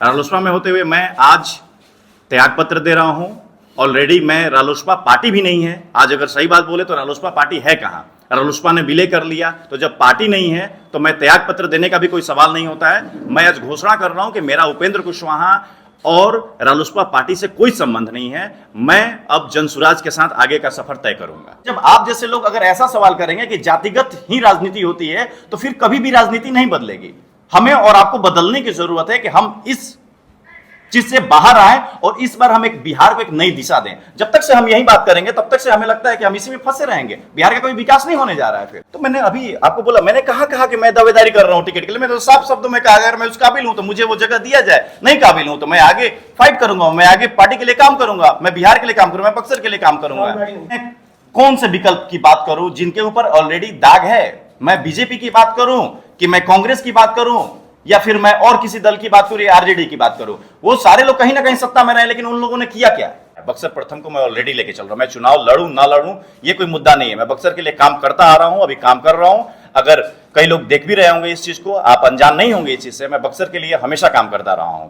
रालोसपा में होते हुए मैं आज त्यागपत्र दे रहा हूं। ऑलरेडी मैं रालोसपा पार्टी भी नहीं है। आज अगर सही बात बोले तो रालोसपा पार्टी है कहां? रालोसपा ने विलय कर लिया, तो जब पार्टी नहीं है तो मैं त्यागपत्र देने का भी कोई सवाल नहीं होता है। मैं आज घोषणा कर रहा हूं कि मेरा उपेंद्र कुशवाहा और रालोसपा पार्टी से कोई संबंध नहीं है। मैं अब जनसुराज के साथ आगे का सफर तय करूंगा। जब आप जैसे लोग अगर ऐसा सवाल करेंगे कि जातिगत ही राजनीति होती है तो फिर कभी भी राजनीति नहीं बदलेगी। हमें और आपको बदलने की जरूरत है कि हम इस चीज से बाहर आए और इस बार हम एक बिहार को एक नई दिशा दें। जब तक से हम यही बात करेंगे तब तक से हमें लगता है कि हम इसी में फंसे रहेंगे, बिहार का कोई विकास नहीं होने जा रहा है। फिर तो मैंने अभी आपको बोला, मैंने कहा कि मैं दावेदारी कर रहा हूं टिकट के लिए। मैं तो साफ शब्दों में कहा, अगर मैं उस काबिल हूं तो मुझे वो जगह दिया जाए, नहीं काबिल हूं तो मैं आगे फाइट करूंगा, मैं आगे पार्टी के लिए काम करूंगा, मैं बिहार के लिए काम करूंगा, मैं बक्सर के लिए काम करूंगा। मैं कौन से विकल्प की बात करूं जिनके ऊपर ऑलरेडी दाग है? मैं बीजेपी की बात करूं कि मैं कांग्रेस की बात करूं या फिर मैं और किसी दल की बात करूं या आरजेडी की बात करूं? वो सारे लोग कहीं ना कहीं सत्ता में रहे, लेकिन उन लोगों ने किया क्या? बक्सर प्रथम को मैं ऑलरेडी लेके चल रहा हूं। मैं चुनाव लड़ूं ना लड़ूं ये कोई मुद्दा नहीं है। मैं बक्सर के लिए काम करता आ रहा हूं, अभी काम कर रहा हूं। अगर कई लोग देख भी रहे होंगे इस चीज को, आप अनजान नहीं होंगे इस चीज से। मैं बक्सर के लिए हमेशा काम करता रहा हूं।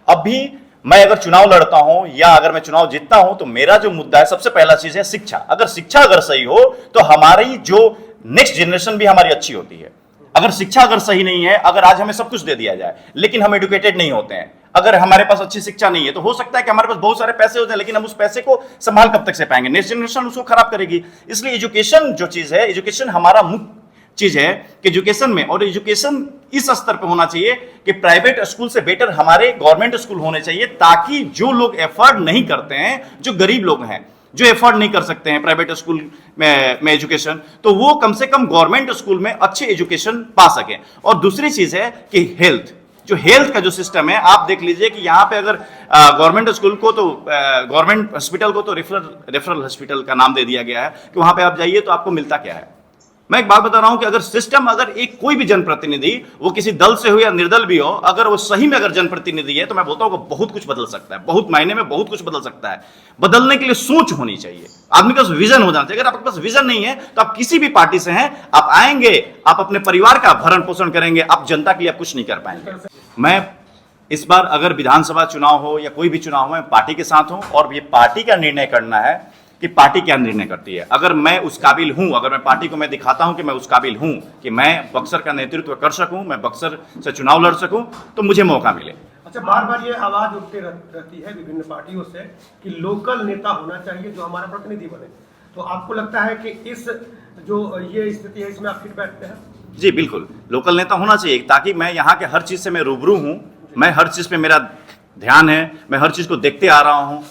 अब भी मैं अगर चुनाव लड़ता हूं या अगर मैं चुनाव जीतता हूं तो मेरा जो मुद्दा है, सबसे पहला चीज है शिक्षा। अगर शिक्षा अगर सही हो तो हमारी जो नेक्स्ट जनरेशन भी हमारी अच्छी होती है। अगर शिक्षा अगर सही नहीं है, अगर आज हमें सब कुछ दे दिया जाए लेकिन हम एडुकेटेड नहीं होते हैं, अगर हमारे पास अच्छी शिक्षा नहीं है, तो हो सकता है कि हमारे पास बहुत सारे पैसे होते हैं लेकिन हम उस पैसे को संभाल कब तक से पाएंगे? नेक्स्ट जनरेशन उसको खराब करेगी। इसलिए एजुकेशन जो चीज है, एजुकेशन हमारा मुख्य चीज है कि एजुकेशन में, और एजुकेशन इस स्तर पे होना चाहिए कि प्राइवेट स्कूल से बेटर हमारे गवर्नमेंट स्कूल होने चाहिए, ताकि जो लोग एफर्ड नहीं करते हैं, जो गरीब लोग हैं, जो एफर्ड नहीं कर सकते हैं प्राइवेट स्कूल में एजुकेशन, तो वो कम से कम गवर्नमेंट स्कूल में अच्छे एजुकेशन पा सकें। और दूसरी चीज है कि हेल्थ, जो हेल्थ का जो सिस्टम है, आप देख लीजिए कि यहाँ पे अगर गवर्नमेंट स्कूल को तो गवर्नमेंट हॉस्पिटल को तो रेफरल हॉस्पिटल का नाम दे दिया गया है कि वहां पे आप जाइए तो आपको मिलता क्या है। मैं एक बात बता रहा हूं कि अगर सिस्टम, अगर एक कोई भी जनप्रतिनिधि, वो किसी दल से हो या निर्दल भी हो, अगर वो सही में अगर जनप्रतिनिधि है तो मैं बोलता हूं कि बहुत कुछ बदल सकता है, बहुत मायने में बहुत कुछ बदल सकता है। बदलने के लिए सोच होनी चाहिए, आदमी के पास विजन हो जाना चाहिए। अगर आपके पास विजन नहीं है तो आप किसी भी पार्टी से हैं, आप आएंगे, आप अपने परिवार का भरण पोषण करेंगे, आप जनता के लिए आप कुछ नहीं कर पाएंगे। मैं इस बार अगर विधानसभा चुनाव हो या कोई भी चुनाव हो, मैं पार्टी के साथ हूं और ये पार्टी का निर्णय करना है कि पार्टी क्या निर्णय करती है। अगर मैं उस काबिल हूं, अगर मैं पार्टी को मैं दिखाता हूं कि मैं उस काबिल हूं कि मैं बक्सर का नेतृत्व कर सकूं, मैं बक्सर से चुनाव लड़ सकूं, तो मुझे मौका मिले। अच्छा, बार बार ये आवाज उठती रहती है विभिन्न पार्टियों से कि लोकल नेता होना चाहिए जो हमारा प्रतिनिधि बने, तो आपको लगता है कि इस जो ये स्थिति है इसमें आप फिट बैठते हैं? जी बिल्कुल, लोकल नेता होना चाहिए, ताकि मैं यहाँ के हर चीज से मैं रूबरू हूँ, मैं हर चीज पे मेरा ध्यान है, मैं हर चीज को देखते आ रहा हूँ,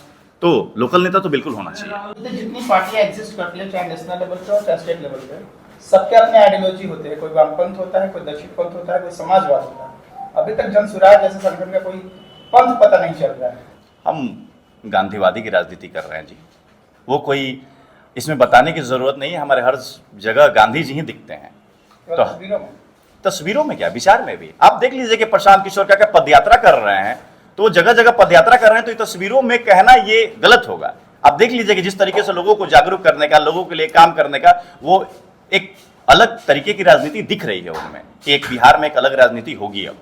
तो लोकल नेता तो बिल्कुल होना चाहिए। जितनी पार्टियां एग्जिस्ट करती है, चाहे नेशनल लेवल पे और चाहे स्टेट लेवल पे, सबके अपने आइडियोलॉजी होते हैं। कोई वामपंथ होता है, कोई दक्षिणपंथ होता है, कोई समाजवाद होता है। अभी तक जनसुराज जैसे संगठन का कोई पंथ पता नहीं चल रहा है। हम गांधीवादी की राजनीति कर रहे हैं जी, वो कोई इसमें बताने की जरूरत नहीं है। हमारे हर जगह गांधी जी ही दिखते हैं, तो तस्वीरों में क्या, विचार में भी। आप देख लीजिए कि प्रशांत किशोर का पदयात्रा कर रहे हैं, तो वो जगह जगह पदयात्रा कर रहे हैं, तो ये तस्वीरों में कहना ये गलत होगा। आप देख लीजिए कि जिस तरीके से लोगों को जागरूक करने का, लोगों के लिए काम करने का, वो एक अलग तरीके की राजनीति दिख रही है उनमें, कि एक बिहार में एक अलग राजनीति होगी अब।